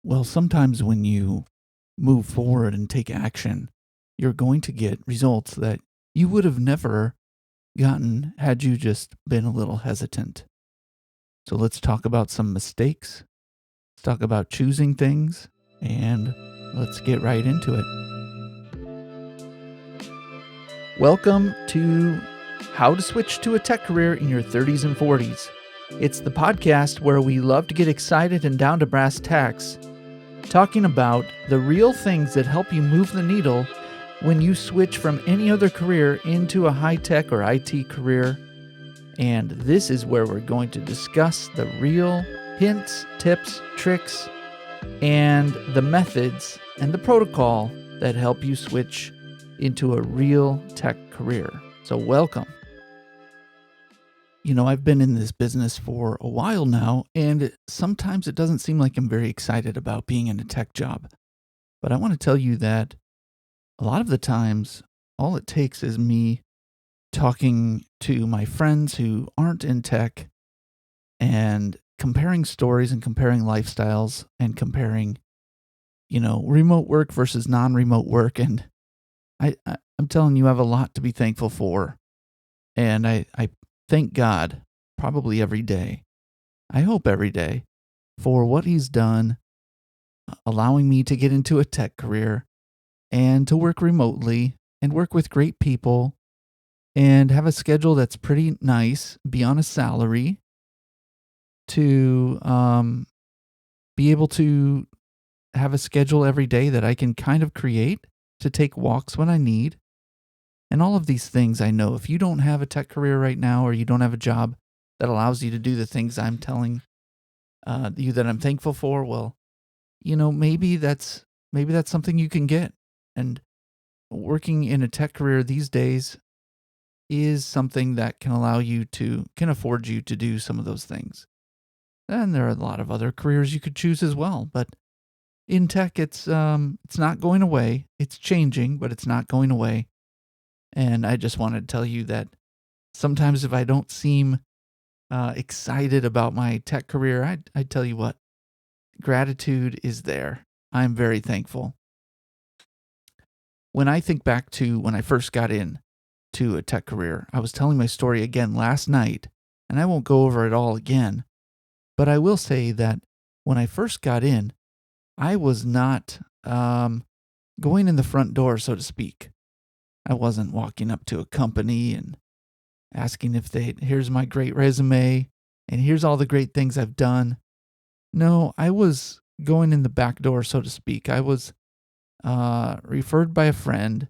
Well, sometimes when you move forward and take action, you're going to get results that you would have never gotten had you just been a little hesitant. So let's talk about some mistakes. Let's talk about choosing things, and let's get right into it. Welcome to How to Switch to a Tech Career in Your 30s and 40s. It's the podcast where we love to get excited and down to brass tacks, talking about the real things that help you move the needle when you switch from any other career into a high-tech or IT career. And this is where we're going to discuss the real hints, tips, tricks, and the methods and the protocol that help you switch into a real tech career. So welcome. I've been in this business for a while now, and sometimes it doesn't seem like I'm very excited about being in a tech job. But I want to tell you that a lot of the times, all it takes is me talking to my friends who aren't in tech and comparing stories and comparing lifestyles and comparing, remote work versus non-remote work. And I'm telling you, I have a lot to be thankful for. And I thank God probably every day. I hope every day for what he's done, allowing me to get into a tech career and to work remotely and work with great people and have a schedule that's pretty nice, be on a salary, to be able to have a schedule every day that I can kind of create, to take walks when I need. And all of these things, I know if you don't have a tech career right now, or you don't have a job that allows you to do the things I'm telling you that I'm thankful for, well, maybe that's something you can get. And working in a tech career these days is something that can afford you to do some of those things. And there are a lot of other careers you could choose as well, but in tech, it's not going away. It's changing, but it's not going away. And I just wanted to tell you that sometimes if I don't seem excited about my tech career, I tell you what, gratitude is there. I'm very thankful. When I think back to when I first got in to a tech career, I was telling my story again last night, and I won't go over it all again, but I will say that when I first got in, I was not going in the front door, so to speak. I wasn't walking up to a company and asking if here's my great resume and here's all the great things I've done. No, I was going in the back door, so to speak. I was referred by a friend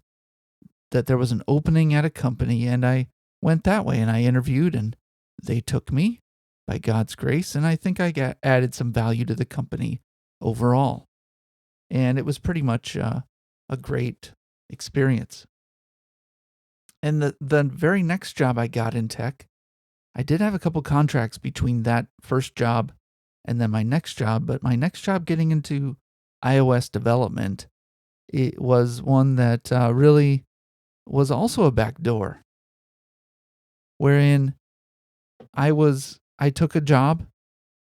that there was an opening at a company, and I went that way and I interviewed, and they took me by God's grace, and I think I added some value to the company overall. And it was pretty much a great experience. And the very next job I got in tech, I did have a couple contracts between that first job and then my next job, but my next job getting into iOS development, it was one that really was also a backdoor, wherein I took a job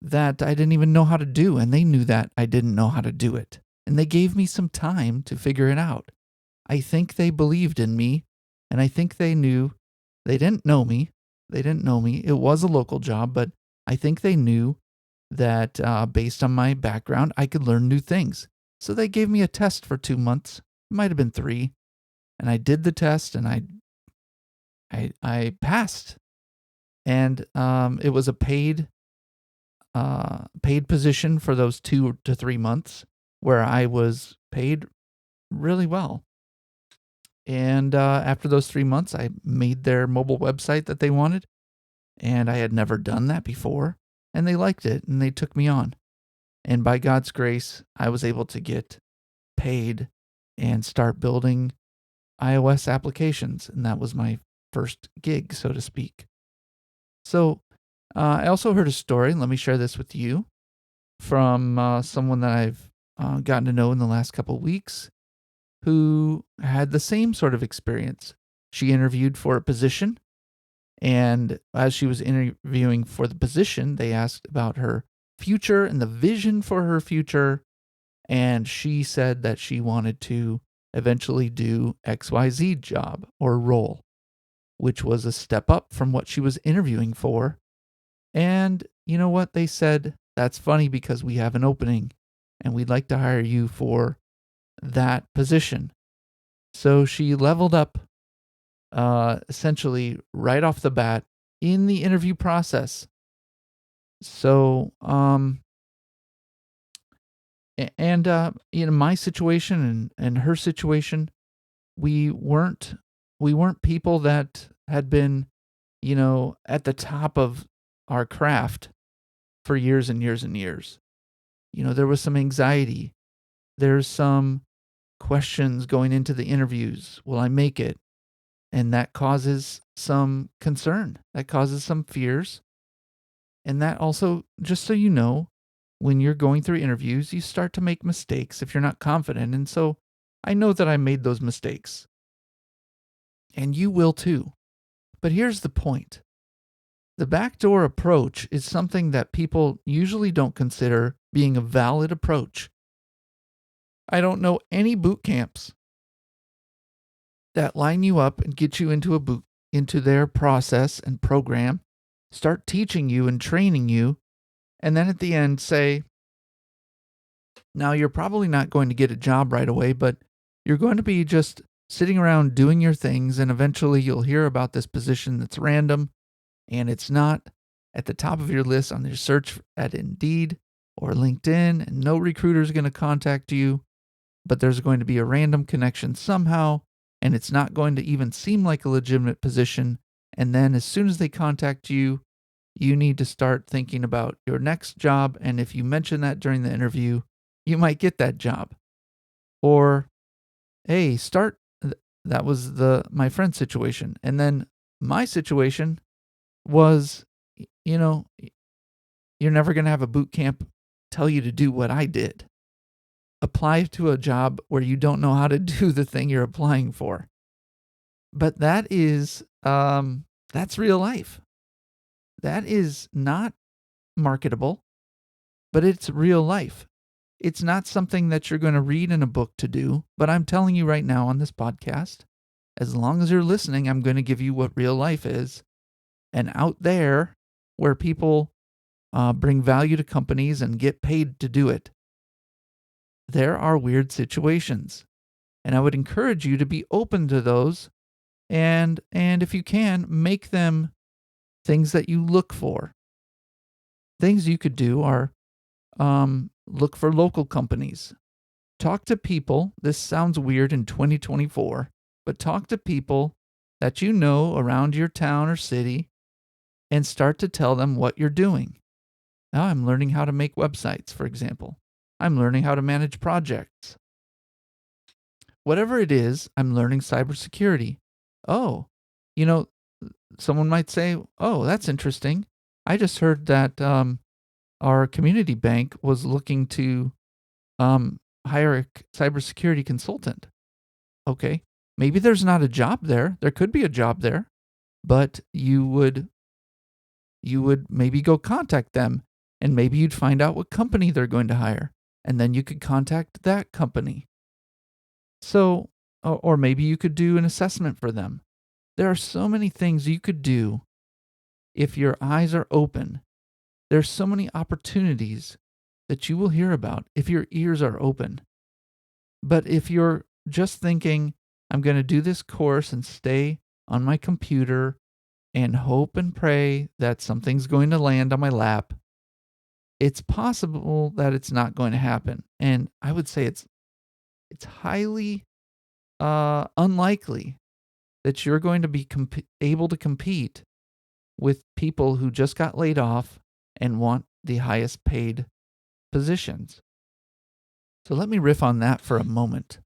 that I didn't even know how to do, and they knew that I didn't know how to do it. And they gave me some time to figure it out. I think they believed in me, and I think they knew. They didn't know me. It was a local job, but I think they knew that based on my background, I could learn new things. So they gave me a test for 2 months. It might have been 3. And I did the test, and I passed. And it was a paid position for those 2 to 3 months where I was paid really well. And after those 3 months, I made their mobile website that they wanted. And I had never done that before. And they liked it, and they took me on. And by God's grace, I was able to get paid and start building iOS applications. And that was my first gig, so to speak. So I also heard a story, and let me share this with you, from someone that I've gotten to know in the last couple of weeks, who had the same sort of experience. She interviewed for a position, and as she was interviewing for the position, they asked about her future and the vision for her future. And she said that she wanted to eventually do XYZ job or role, which was a step up from what she was interviewing for. And you know what? They said, that's funny because we have an opening and we'd like to hire you for that position. So she leveled up essentially right off the bat in the interview process. So, my situation and her situation, we weren't people that had been, at the top of our craft for years and years and years. There was some anxiety. There's some questions going into the interviews. Will I make it? And that causes some concern. That causes some fears. And that also, just so you know, when you're going through interviews, you start to make mistakes if you're not confident. And so I know that I made those mistakes. And you will too. But here's the point. The backdoor approach is something that people usually don't consider being a valid approach. I don't know any boot camps that line you up and get you into their process and program, start teaching you and training you, and then at the end say, now you're probably not going to get a job right away, but you're going to be just sitting around doing your things, and eventually you'll hear about this position that's random and it's not at the top of your list on your search at Indeed or LinkedIn, and no recruiter is going to contact you, but there's going to be a random connection somehow, and it's not going to even seem like a legitimate position. And then as soon as they contact you, you need to start thinking about your next job, and if you mention that during the interview, you might get that job. Or, hey, that was my friend's situation. And then my situation was, you're never going to have a boot camp tell you to do what I did. Apply to a job where you don't know how to do the thing you're applying for. But that is, that's real life. That is not marketable, but it's real life. It's not something that you're going to read in a book to do, but I'm telling you right now on this podcast, as long as you're listening, I'm going to give you what real life is. And out there, where people bring value to companies and get paid to do it, there are weird situations. And I would encourage you to be open to those, and if you can, make them things that you look for. Things you could do are look for local companies. Talk to people. This sounds weird in 2024, but talk to people that you know around your town or city and start to tell them what you're doing. Now, I'm learning how to make websites, for example. I'm learning how to manage projects. Whatever it is, I'm learning cybersecurity. Oh, someone might say, oh, that's interesting. I just heard that our community bank was looking to hire a cybersecurity consultant. Okay, maybe there's not a job there. There could be a job there, but you would maybe go contact them, and maybe you'd find out what company they're going to hire, and then you could contact that company. So, or maybe you could do an assessment for them. There are so many things you could do if your eyes are open. There's so many opportunities that you will hear about if your ears are open. But if you're just thinking, I'm going to do this course and stay on my computer and hope and pray that something's going to land on my lap, it's possible that it's not going to happen. And I would say it's highly unlikely that you're going to be able to compete with people who just got laid off and want the highest paid positions. So let me riff on that for a moment.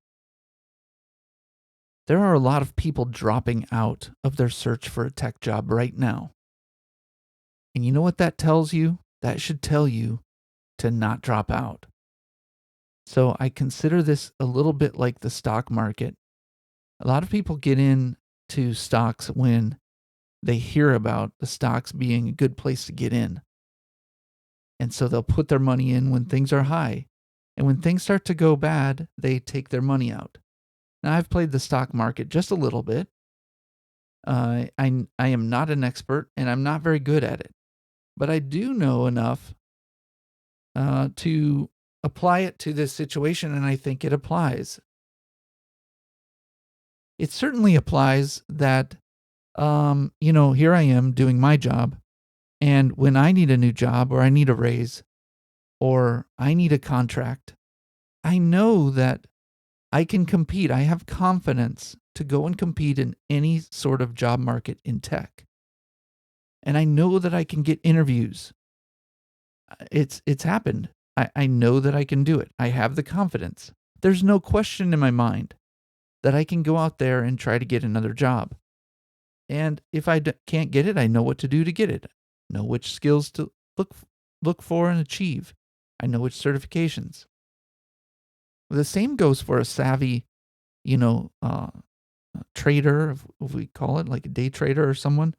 There are a lot of people dropping out of their search for a tech job right now. And you know what that tells you? That should tell you to not drop out. So I consider this a little bit like the stock market. A lot of people get into stocks when they hear about the stocks being a good place to get in. And so they'll put their money in when things are high. And when things start to go bad, they take their money out. Now, I've played the stock market just a little bit. I am not an expert, and I'm not very good at it. But I do know enough to apply it to this situation, and I think it applies. It certainly applies that, here I am doing my job, and when I need a new job or I need a raise or I need a contract, I know that I can compete. I have confidence to go and compete in any sort of job market in tech. And I know that I can get interviews. It's happened. I know that I can do it. I have the confidence. There's no question in my mind that I can go out there and try to get another job. And if I can't get it, I know what to do to get it. Know which skills to look for and achieve. I know which certifications. The same goes for a savvy, trader, if we call it, like a day trader or someone.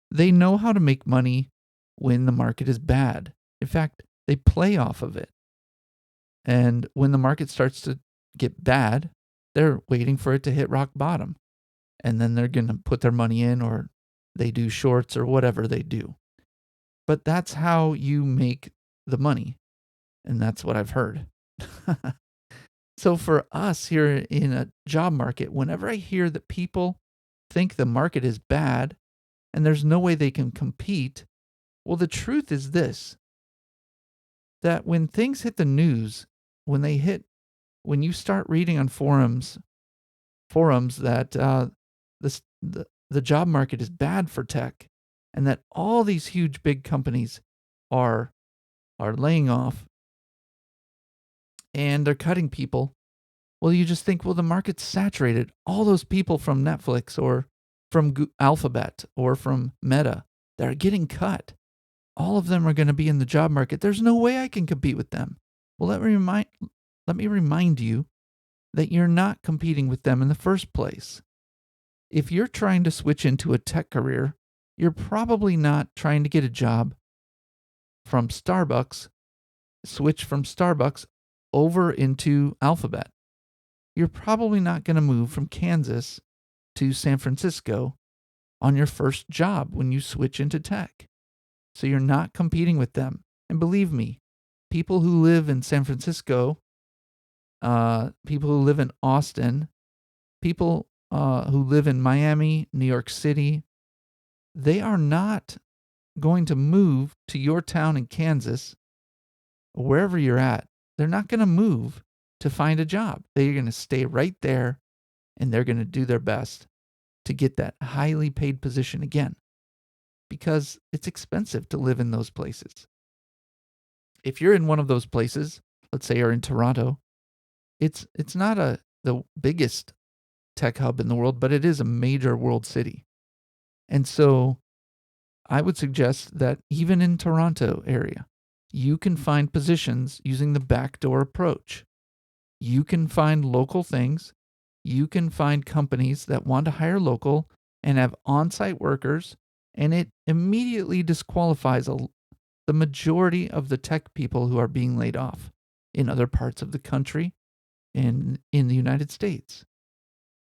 They know how to make money when the market is bad. In fact, they play off of it. And when the market starts to get bad, they're waiting for it to hit rock bottom. And then they're going to put their money in, or they do shorts or whatever they do. But that's how you make the money. And that's what I've heard. So for us here in a job market, whenever I hear that people think the market is bad and there's no way they can compete, well, the truth is this, that when things hit the news, when you start reading on forums that the job market is bad for tech and that all these huge big companies are laying off and they're cutting people, well, you just think, well, the market's saturated. All those people from Netflix or from Alphabet or from Meta that are getting cut, all of them are going to be in the job market. There's no way I can compete with them. Well, let me remind you that you're not competing with them in the first place. If you're trying to switch into a tech career, you're probably not trying to get a job from Starbucks, switch from Starbucks over into Alphabet. You're probably not going to move from Kansas to San Francisco on your first job when you switch into tech. So you're not competing with them. And believe me, people who live in San Francisco, people who live in Austin, people who live in Miami, New York City, they are not going to move to your town in Kansas, wherever you're at. They're not going to move to find a job. They're going to stay right there, and they're going to do their best to get that highly paid position again, because it's expensive to live in those places. If you're in one of those places, let's say you're in Toronto, it's not the biggest tech hub in the world, but it is a major world city. And so I would suggest that even in Toronto area, you can find positions using the backdoor approach. You can find local things. You can find companies that want to hire local and have on-site workers, and it immediately disqualifies the majority of the tech people who are being laid off in other parts of the country and in the United States.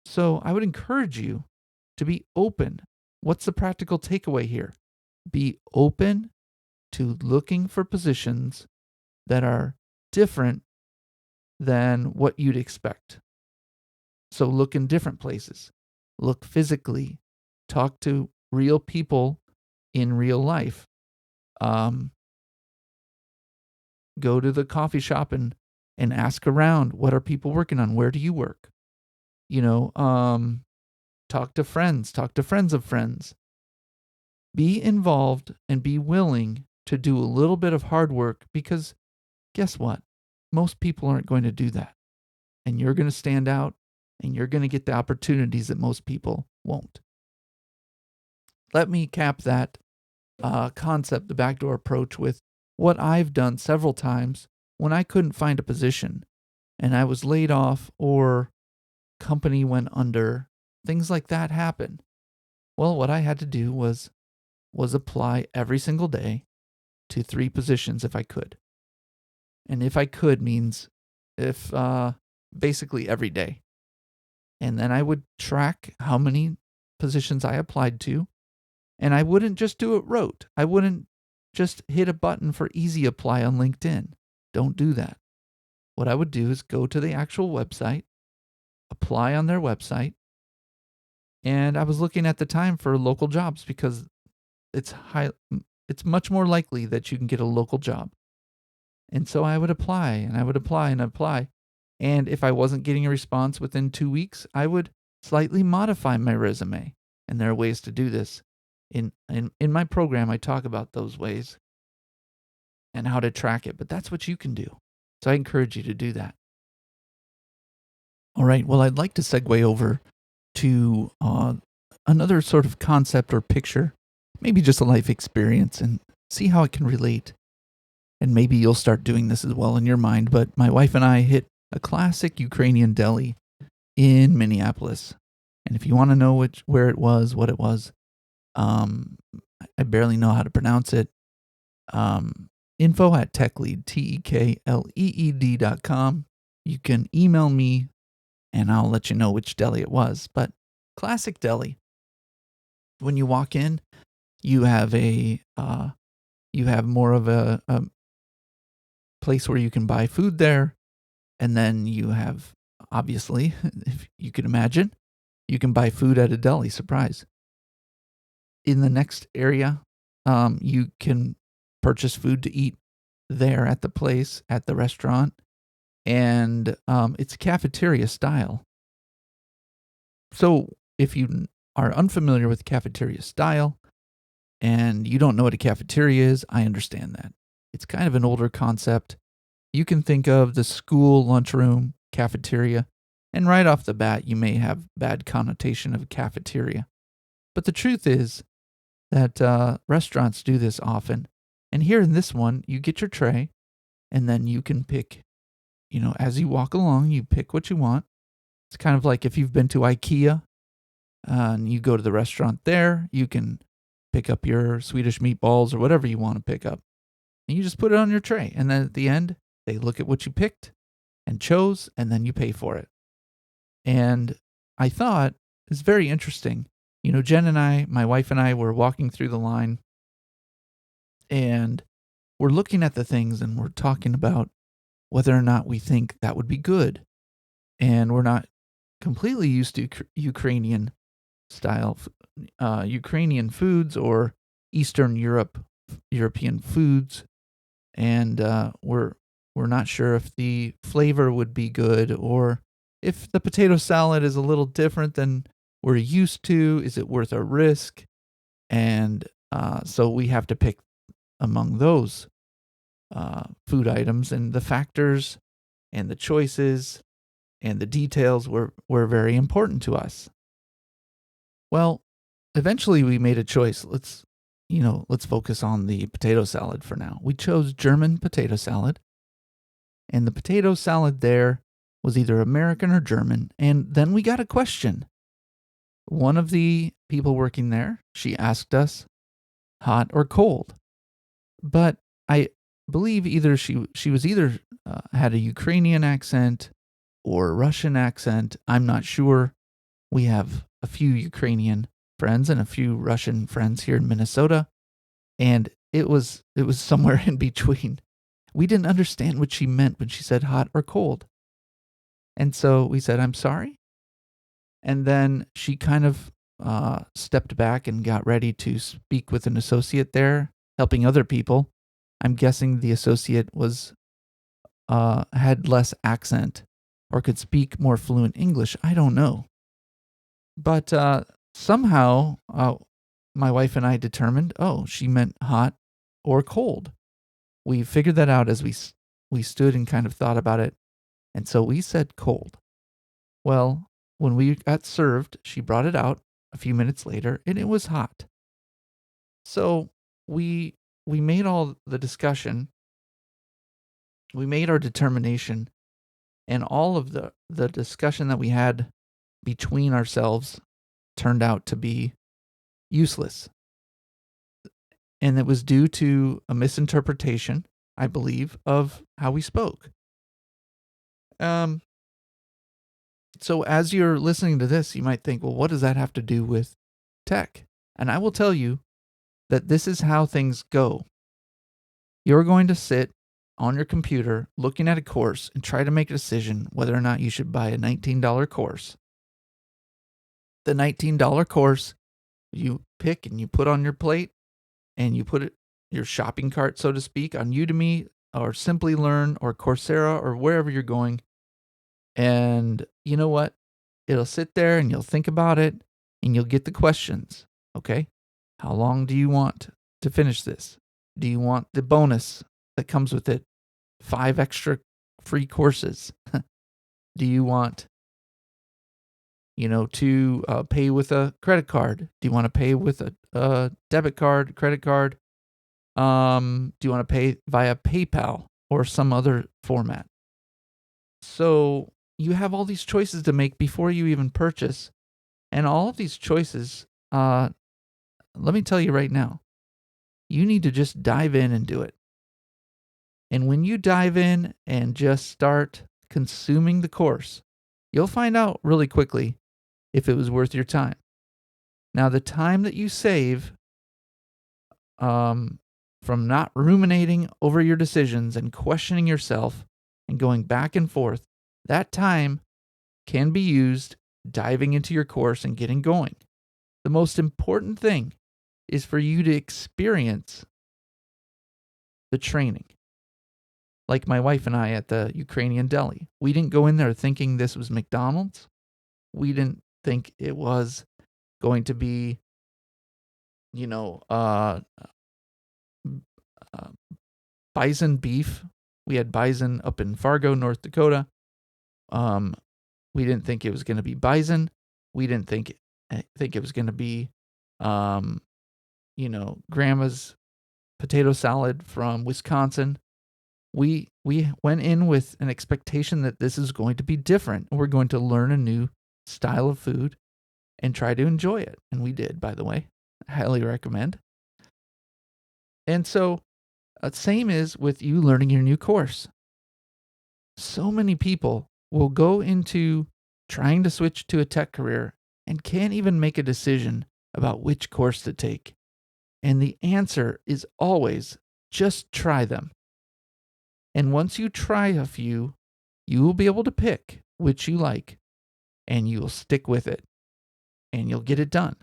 So I would encourage you to be open. What's the practical takeaway here? Be open to looking for positions that are different than what you'd expect. So look in different places. Look physically. Talk to real people in real life. Go to the coffee shop and ask around. What are people working on? Where do you work? Talk to friends. Talk to friends of friends. Be involved and be willing to do a little bit of hard work, because guess what? Most people aren't going to do that. And you're going to stand out, and you're going to get the opportunities that most people won't. Let me cap that concept, the backdoor approach, with what I've done several times when I couldn't find a position and I was laid off or company went under. Things like that happen. Well, what I had to do was apply every single day to 3 positions if I could. And if I could means if basically every day. And then I would track how many positions I applied to. And I wouldn't just do it rote. I wouldn't just hit a button for easy apply on LinkedIn. Don't do that. What I would do is go to the actual website, apply on their website. And I was looking at the time for local jobs because it's it's much more likely that you can get a local job. And so I would apply and I would apply and apply. And if I wasn't getting a response within 2 weeks, I would slightly modify my resume. And there are ways to do this. In my program, I talk about those ways and how to track it, but that's what you can do. So I encourage you to do that. All right. Well, I'd like to segue over to another sort of concept or picture, maybe just a life experience, and see how it can relate. And maybe you'll start doing this as well in your mind. But my wife and I hit a classic Ukrainian deli in Minneapolis. And if you want to know where it was, what it was, I barely know how to pronounce it. Info at techlead, TEKLEED.com. You can email me and I'll let you know which deli it was. But classic deli. When you walk in, you have more of a place where you can buy food there. And then you have, obviously, if you can imagine, you can buy food at a deli. Surprise. In the next area, you can purchase food to eat there at the place, at the restaurant. And it's cafeteria style. So if you are unfamiliar with cafeteria style and you don't know what a cafeteria is, I understand that. It's kind of an older concept. You can think of the school lunchroom, cafeteria, and right off the bat, you may have bad connotation of cafeteria. But the truth is that restaurants do this often. And here in this one, you get your tray, and then you can pick, as you walk along, you pick what you want. It's kind of like if you've been to IKEA and you go to the restaurant there, you can pick up your Swedish meatballs or whatever you want to pick up. And you just put it on your tray. And then at the end, they look at what you picked and chose, and then you pay for it. And I thought it's very interesting. Jen and I, my wife and I, were walking through the line and we're looking at the things and we're talking about whether or not we think that would be good. And we're not completely used to Ukrainian style, Ukrainian foods or Eastern European foods. And we're not sure if the flavor would be good or if the potato salad is a little different than we're used to. Is it worth a risk? And so we have to pick among those food items, and the factors and the choices and the details were very important to us. Well, eventually we made a choice. Let's focus on the potato salad for now. We chose German potato salad, and the potato salad there was either American or German. And then we got a question. One of the people working there, she asked us, hot or cold? But I believe either she was either had a Ukrainian accent or Russian accent. I'm not sure. We have a few Ukrainian friends and a few Russian friends here in Minnesota, and it was somewhere in between. We didn't understand what she meant when she said hot or cold. And so we said, I'm sorry. And then she kind of stepped back and got ready to speak with an associate there, helping other people. I'm guessing the associate had less accent or could speak more fluent English. I don't know. But somehow my wife and I determined, she meant hot or cold. We figured that out as we stood and kind of thought about it. And so we said cold. Well, when we got served, she brought it out a few minutes later, and it was hot. So we made all the discussion. We made our determination, and all of the discussion that we had between ourselves turned out to be useless. And it was due to a misinterpretation, I believe, of how we spoke. Um, so as you're listening to this, you might think, well, what does that have to do with tech? And I will tell you that this is how things go. You're going to sit on your computer looking at a course and try to make a decision whether or not you should buy a $19 course. The $19 course you pick and you put on your plate and you put it your shopping cart, so to speak, on Udemy or Simply Learn or Coursera or wherever you're going. And you know what? It'll sit there and you'll think about it and you'll get the questions. Okay. How long do you want to finish this? Do you want the bonus that comes with it? 5 extra free courses. Do you want, to pay with a credit card? Do you want to pay with a debit card, credit card? Do you want to pay via PayPal or some other format? So you have all these choices to make before you even purchase. And all of these choices, let me tell you right now, you need to just dive in and do it. And when you dive in and just start consuming the course, you'll find out really quickly if it was worth your time. Now, the time that you save from not ruminating over your decisions and questioning yourself and going back and forth, that time can be used diving into your course and getting going. The most important thing is for you to experience the training. Like my wife and I at the Ukrainian Deli. We didn't go in there thinking this was McDonald's. We didn't think it was going to be, bison beef. We had bison up in Fargo, North Dakota. We didn't think it was going to be bison. We didn't think it was going to be, grandma's potato salad from Wisconsin. We went in with an expectation that this is going to be different. We're going to learn a new style of food and try to enjoy it. And we did, by the way. I highly recommend. And so, same is with you learning your new course. So many people will go into trying to switch to a tech career and can't even make a decision about which course to take. And the answer is always just try them. And once you try a few, you will be able to pick which you like, and you will stick with it, and you'll get it done.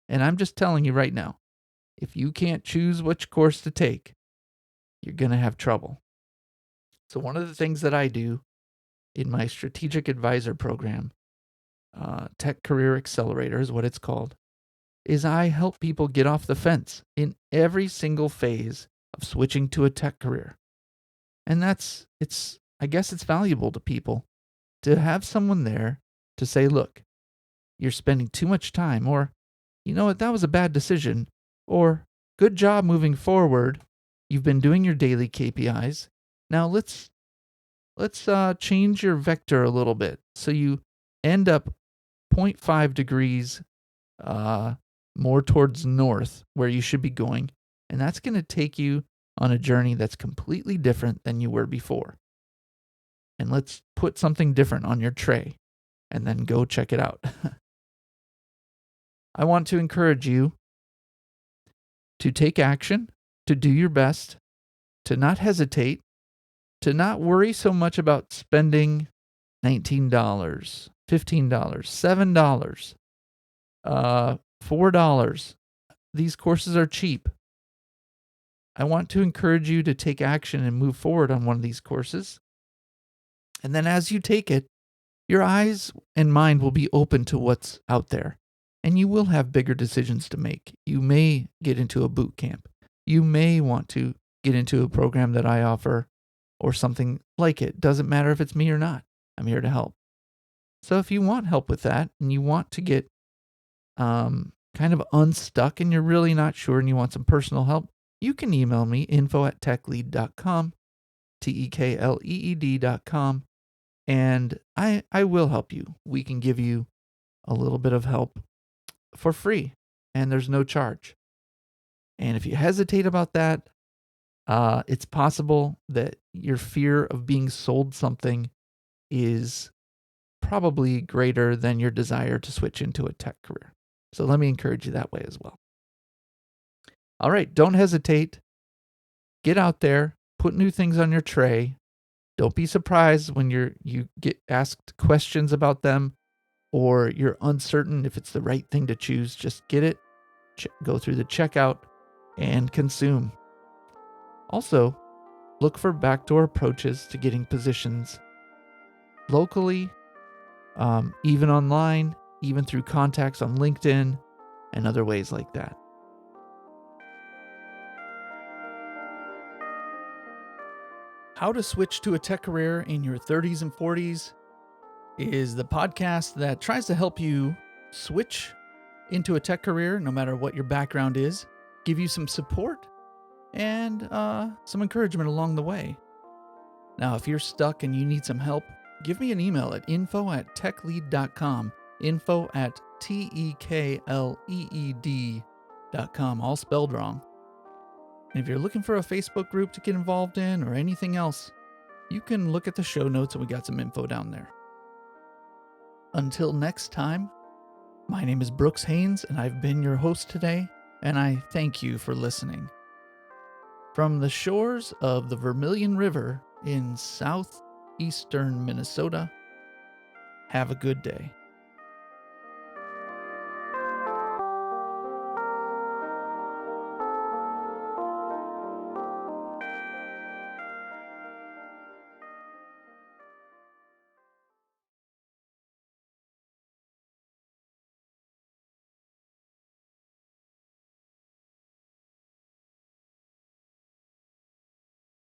And I'm just telling you right now, if you can't choose which course to take, you're going to have trouble. So one of the things that I do in my strategic advisor program, Tech Career Accelerator is what it's called, is I help people get off the fence in every single phase of switching to a tech career. And I guess it's valuable to people to have someone there to say, look, you're spending too much time, or, you know what, that was a bad decision, or good job moving forward. You've been doing your daily KPIs. Now let's change your vector a little bit. So you end up 0.5 degrees more towards north where you should be going. And that's going to take you on a journey that's completely different than you were before. And let's put something different on your tray and then go check it out. I want to encourage you to take action, to do your best, to not hesitate, to not worry so much about spending $19, $15, $7, $4. These courses are cheap. I want to encourage you to take action and move forward on one of these courses. And then as you take it, your eyes and mind will be open to what's out there. And you will have bigger decisions to make. You may get into a boot camp. You may want to get into a program that I offer or something like it. Doesn't matter if it's me or not. I'm here to help. So if you want help with that and you want to get kind of unstuck and you're really not sure and you want some personal help, you can email me, info@techlead.com, TEKLEED.com, and I will help you. We can give you a little bit of help for free, and there's no charge. And if you hesitate about that, it's possible that your fear of being sold something is probably greater than your desire to switch into a tech career. So let me encourage you that way as well. All right, don't hesitate. Get out there, put new things on your tray. Don't be surprised when you get asked questions about them or you're uncertain if it's the right thing to choose. Just get it, go through the checkout, and consume. Also, look for backdoor approaches to getting positions locally, even online, even through contacts on LinkedIn and other ways like that. How to Switch to a Tech Career in Your 30s and 40s is the podcast that tries to help you switch into a tech career no matter what your background is, give you some support and some encouragement along the way. Now, if you're stuck and you need some help, give me an email at info@techlead.com, info@tekleed.com, all spelled wrong. And if you're looking for a Facebook group to get involved in or anything else, you can look at the show notes and we got some info down there. Until next time, my name is Brooks Haynes and I've been your host today, and I thank you for listening. From the shores of the Vermilion River in southeastern Minnesota, have a good day.